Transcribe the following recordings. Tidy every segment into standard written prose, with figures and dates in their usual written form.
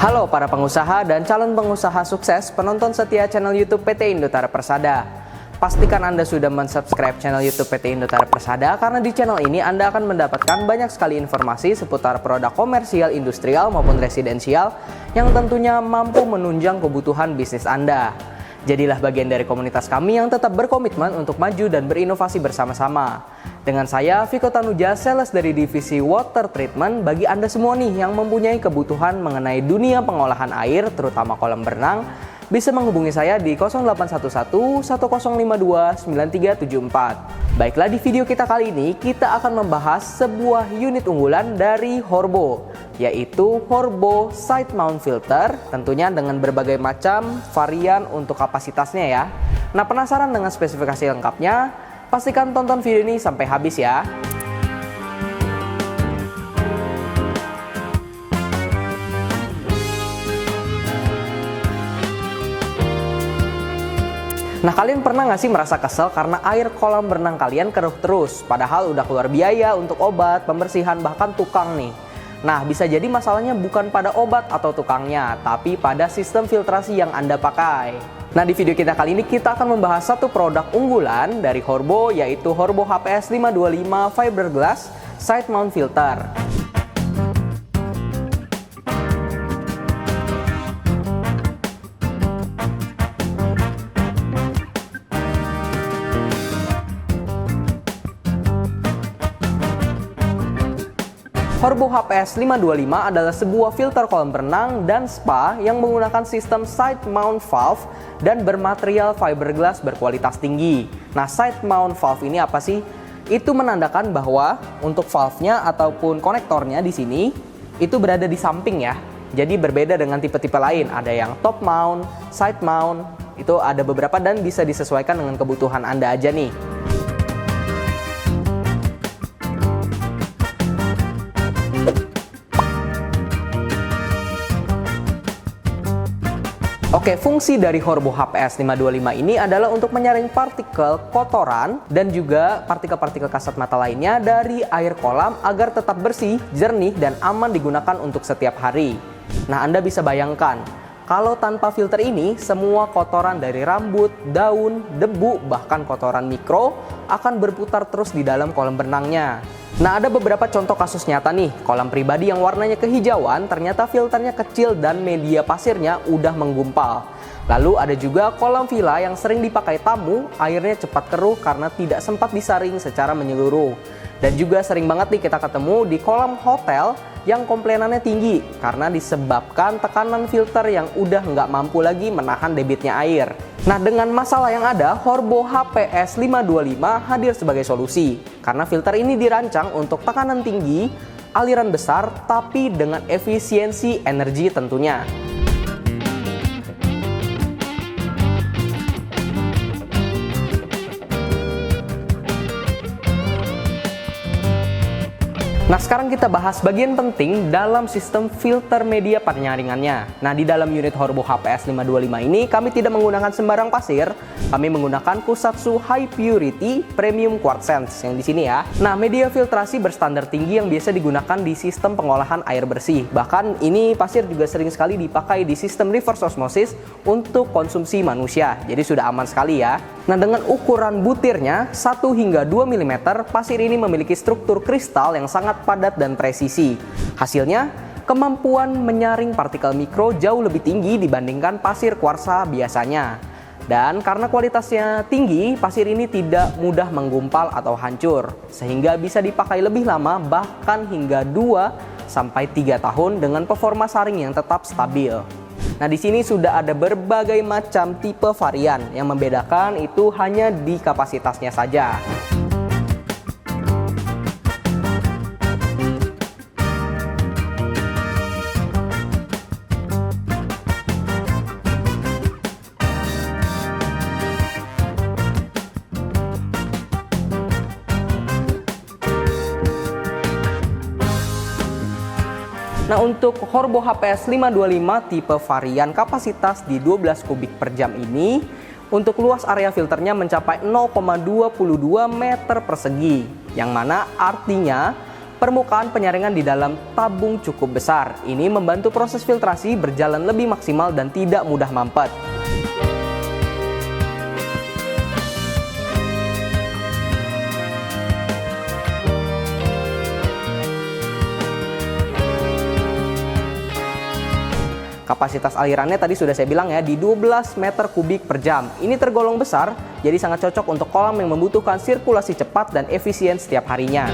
Halo para pengusaha dan calon pengusaha sukses penonton setia channel YouTube PT Indotara Persada. Pastikan Anda sudah mensubscribe channel YouTube PT Indotara Persada karena di channel ini Anda akan mendapatkan banyak sekali informasi seputar produk komersial, industrial maupun residensial yang tentunya mampu menunjang kebutuhan bisnis Anda. Jadilah bagian dari komunitas kami yang tetap berkomitmen untuk maju dan berinovasi bersama-sama. Dengan saya, Viko Tanuja, sales dari divisi Water Treatment bagi Anda semua nih yang mempunyai kebutuhan mengenai dunia pengolahan air, terutama kolam berenang, bisa menghubungi saya di 0811 1052 9374. Baiklah, di video kita kali ini kita akan membahas sebuah unit unggulan dari Horbo, yaitu Horbo Side Mount Filter, tentunya dengan berbagai macam varian untuk kapasitasnya ya. Nah, penasaran dengan spesifikasi lengkapnya? Pastikan tonton video ini sampai habis ya. Nah, kalian pernah nggak sih merasa kesel karena air kolam berenang kalian keruh terus, padahal udah keluar biaya untuk obat, pembersihan, bahkan tukang nih. Nah, bisa jadi masalahnya bukan pada obat atau tukangnya, tapi pada sistem filtrasi yang Anda pakai. Nah, di video kita kali ini kita akan membahas satu produk unggulan dari Horbo, yaitu Horbo HPS 525 Fiberglass Side Mount Filter. Horbo HPS 525 adalah sebuah filter kolam berenang dan spa yang menggunakan sistem side mount valve dan bermaterial fiberglass berkualitas tinggi. Nah, side mount valve ini apa sih? Itu menandakan bahwa untuk valve-nya ataupun konektornya di sini itu berada di samping ya. Jadi berbeda dengan tipe-tipe lain, ada yang top mount, side mount, itu ada beberapa dan bisa disesuaikan dengan kebutuhan Anda aja nih. Oke, fungsi dari Horbo HPS 525 ini adalah untuk menyaring partikel kotoran dan juga partikel-partikel kasat mata lainnya dari air kolam agar tetap bersih, jernih, dan aman digunakan untuk setiap hari. Nah, Anda bisa bayangkan, kalau tanpa filter ini, semua kotoran dari rambut, daun, debu, bahkan kotoran mikro akan berputar terus di dalam kolam berenangnya. Nah, ada beberapa contoh kasus nyata nih, kolam pribadi yang warnanya kehijauan ternyata filternya kecil dan media pasirnya udah menggumpal. Lalu ada juga kolam villa yang sering dipakai tamu, airnya cepat keruh karena tidak sempat disaring secara menyeluruh. Dan juga sering banget nih kita ketemu di kolam hotel yang komplainannya tinggi karena disebabkan tekanan filter yang udah nggak mampu lagi menahan debitnya air. Nah, dengan masalah yang ada, Horbo HPS 525 hadir sebagai solusi karena filter ini dirancang untuk tekanan tinggi, aliran besar, tapi dengan efisiensi energi tentunya. Nah, sekarang kita bahas bagian penting dalam sistem filter media penyaringannya. Nah, di dalam unit Horbo HPS 525 ini kami tidak menggunakan sembarang pasir, kami menggunakan Kusatsu High Purity Premium Quartz Sands yang di sini ya. Nah, media filtrasi berstandar tinggi yang biasa digunakan di sistem pengolahan air bersih. Bahkan ini pasir juga sering sekali dipakai di sistem reverse osmosis untuk konsumsi manusia. Jadi sudah aman sekali ya. Nah, dengan ukuran butirnya 1 hingga 2 mm, pasir ini memiliki struktur kristal yang sangat padat dan presisi. Hasilnya, kemampuan menyaring partikel mikro jauh lebih tinggi dibandingkan pasir kuarsa biasanya. Dan karena kualitasnya tinggi, pasir ini tidak mudah menggumpal atau hancur, sehingga bisa dipakai lebih lama, bahkan hingga 2-3 tahun dengan performa saring yang tetap stabil. Nah, di sini sudah ada berbagai macam tipe varian, yang membedakan itu hanya di kapasitasnya saja. Nah, untuk Horbo HPS 525 tipe varian kapasitas di 12 kubik per jam ini, untuk luas area filternya mencapai 0,22 meter persegi, yang mana artinya permukaan penyaringan di dalam tabung cukup besar. Ini membantu proses filtrasi berjalan lebih maksimal dan tidak mudah mampet. Kapasitas alirannya tadi sudah saya bilang ya, di 12 meter kubik per jam. Ini tergolong besar, jadi sangat cocok untuk kolam yang membutuhkan sirkulasi cepat dan efisien setiap harinya.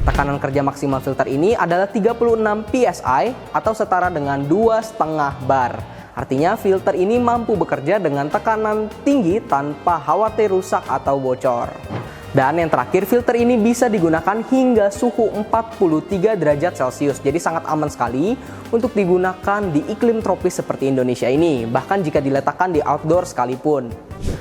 Tekanan kerja maksimal filter ini adalah 36 PSI atau setara dengan 2,5 bar. Artinya filter ini mampu bekerja dengan tekanan tinggi tanpa khawatir rusak atau bocor. Dan yang terakhir, filter ini bisa digunakan hingga suhu 43 derajat Celcius. Jadi sangat aman sekali untuk digunakan di iklim tropis seperti Indonesia ini, bahkan jika diletakkan di outdoor sekalipun.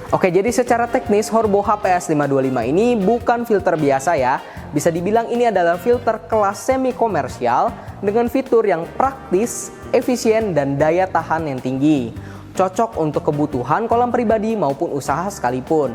Oke, jadi secara teknis Horbo HPS 525 ini bukan filter biasa ya. Bisa dibilang ini adalah filter kelas semi komersial dengan fitur yang praktis, efisien, dan daya tahan yang tinggi. Cocok untuk kebutuhan kolam pribadi maupun usaha sekalipun.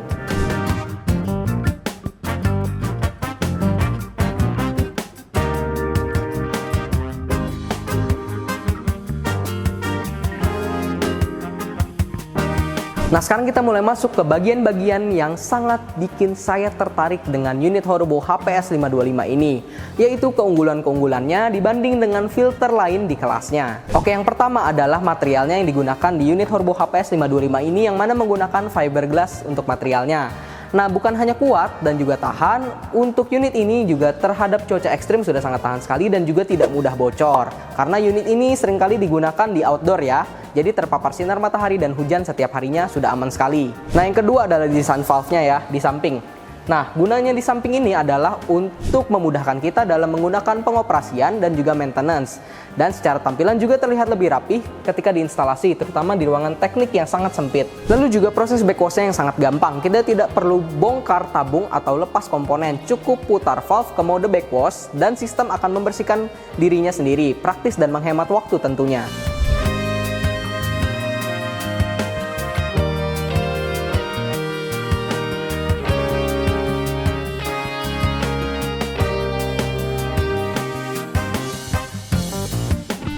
Nah, sekarang kita mulai masuk ke bagian-bagian yang sangat bikin saya tertarik dengan unit Horbo HPS 525 ini, yaitu keunggulan-keunggulannya dibanding dengan filter lain di kelasnya. Oke, yang pertama adalah materialnya yang digunakan di unit Horbo HPS 525 ini, yang mana menggunakan fiberglass untuk materialnya. Nah, bukan hanya kuat dan juga tahan, untuk unit ini juga terhadap cuaca ekstrim sudah sangat tahan sekali dan juga tidak mudah bocor. Karena unit ini seringkali digunakan di outdoor ya, jadi terpapar sinar matahari dan hujan setiap harinya sudah aman sekali. Nah, yang kedua adalah desain valve-nya ya, di samping. Nah, gunanya di samping ini adalah untuk memudahkan kita dalam menggunakan pengoperasian dan juga maintenance. Dan secara tampilan juga terlihat lebih rapih ketika diinstalasi, terutama di ruangan teknik yang sangat sempit. Lalu juga proses backwash-nya yang sangat gampang. Kita tidak perlu bongkar tabung atau lepas komponen, cukup putar valve ke mode backwash dan sistem akan membersihkan dirinya sendiri. Praktis dan menghemat waktu tentunya.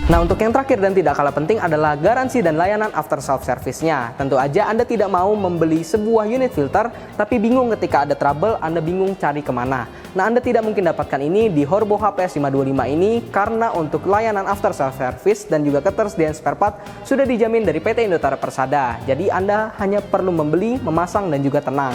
Nah, untuk yang terakhir dan tidak kalah penting adalah garansi dan layanan after self service-nya. Tentu aja Anda tidak mau membeli sebuah unit filter, tapi bingung ketika ada trouble, Anda bingung cari kemana. Nah, Anda tidak mungkin dapatkan ini di Horbo HPS 525 ini, karena untuk layanan after self service dan juga ketersediaan spare part sudah dijamin dari PT Indotara Persada. Jadi Anda hanya perlu membeli, memasang, dan juga tenang.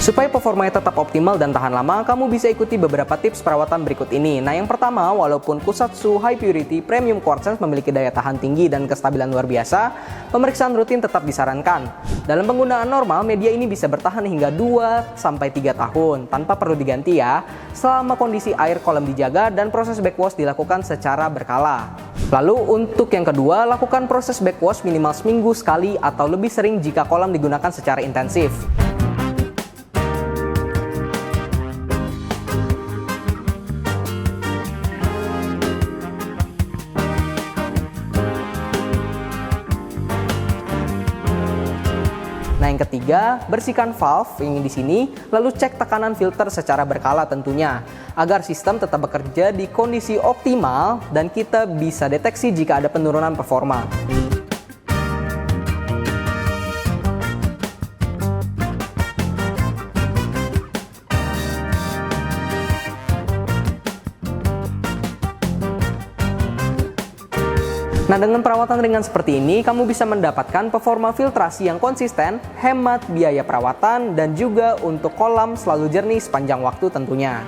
Supaya performanya tetap optimal dan tahan lama, kamu bisa ikuti beberapa tips perawatan berikut ini. Nah, yang pertama, walaupun Kusatsu High Purity Premium Quartz memiliki daya tahan tinggi dan kestabilan luar biasa, pemeriksaan rutin tetap disarankan. Dalam penggunaan normal, media ini bisa bertahan hingga 2-3 tahun tanpa perlu diganti ya, selama kondisi air kolam dijaga dan proses backwash dilakukan secara berkala. Lalu untuk yang kedua, lakukan proses backwash minimal seminggu sekali atau lebih sering jika kolam digunakan secara intensif. Nah, yang ketiga, bersihkan valve yang di sini, lalu cek tekanan filter secara berkala tentunya, agar sistem tetap bekerja di kondisi optimal dan kita bisa deteksi jika ada penurunan performa. Nah, dengan perawatan ringan seperti ini, kamu bisa mendapatkan performa filtrasi yang konsisten, hemat biaya perawatan, dan juga untuk kolam selalu jernih sepanjang waktu tentunya.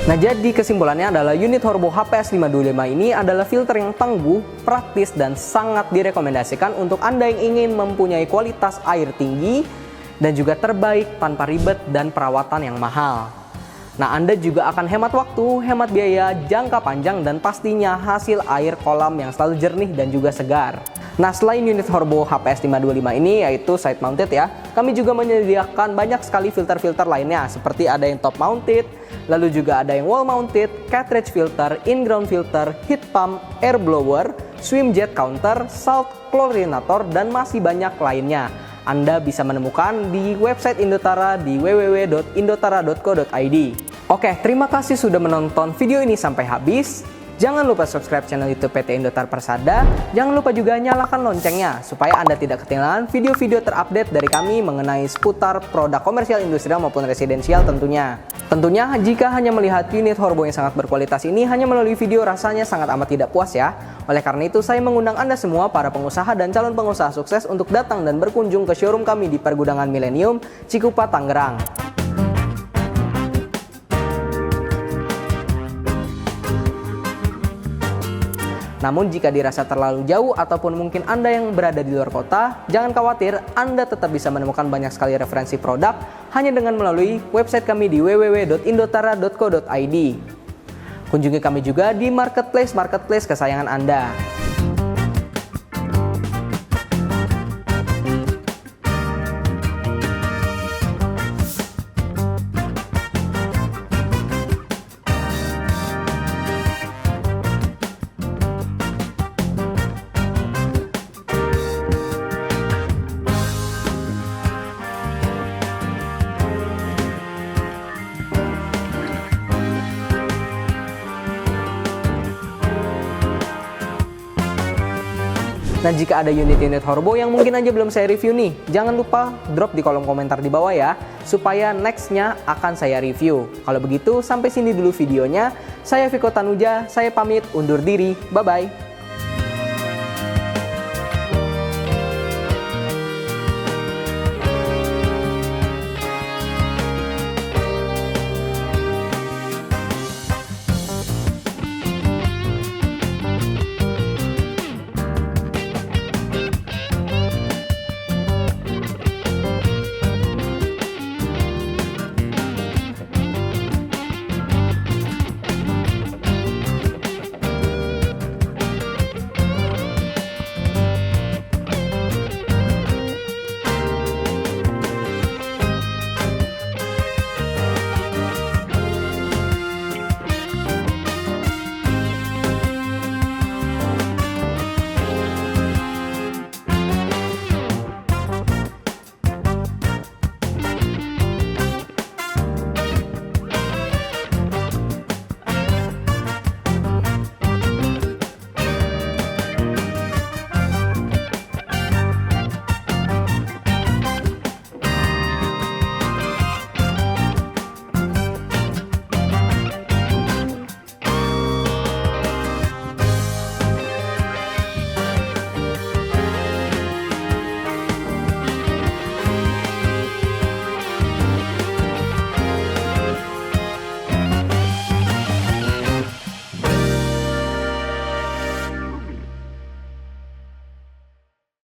Nah, jadi kesimpulannya adalah unit Horbo HPS 525 ini adalah filter yang tangguh, praktis, dan sangat direkomendasikan untuk Anda yang ingin mempunyai kualitas air tinggi dan juga terbaik tanpa ribet dan perawatan yang mahal. Nah, Anda juga akan hemat waktu, hemat biaya, jangka panjang, dan pastinya hasil air kolam yang selalu jernih dan juga segar. Nah, selain unit Horbo HPS 525 ini, yaitu side mounted ya, kami juga menyediakan banyak sekali filter-filter lainnya, seperti ada yang top mounted, lalu juga ada yang wall mounted, cartridge filter, in-ground filter, heat pump, air blower, swim jet counter, salt chlorinator, dan masih banyak lainnya. Anda bisa menemukan di website Indotara di www.indotara.co.id. Oke, terima kasih sudah menonton video ini sampai habis. Jangan lupa subscribe channel YouTube PT Indotara Persada. Jangan lupa juga nyalakan loncengnya supaya Anda tidak ketinggalan video-video terupdate dari kami mengenai seputar produk komersial, industrial maupun residensial tentunya. Tentunya jika hanya melihat unit Horbo yang sangat berkualitas ini hanya melalui video, rasanya sangat amat tidak puas ya. Oleh karena itu saya mengundang Anda semua para pengusaha dan calon pengusaha sukses untuk datang dan berkunjung ke showroom kami di Pergudangan Millennium, Cikupa, Tangerang. Namun jika dirasa terlalu jauh ataupun mungkin Anda yang berada di luar kota, jangan khawatir, Anda tetap bisa menemukan banyak sekali referensi produk hanya dengan melalui website kami di www.indotara.co.id. Kunjungi kami juga di marketplace kesayangan Anda. Nah, jika ada unit-unit Horbo yang mungkin aja belum saya review nih, jangan lupa drop di kolom komentar di bawah ya, supaya nextnya akan saya review. Kalau begitu, sampai sini dulu videonya. Saya Viko Tanuja, saya pamit undur diri. Bye-bye.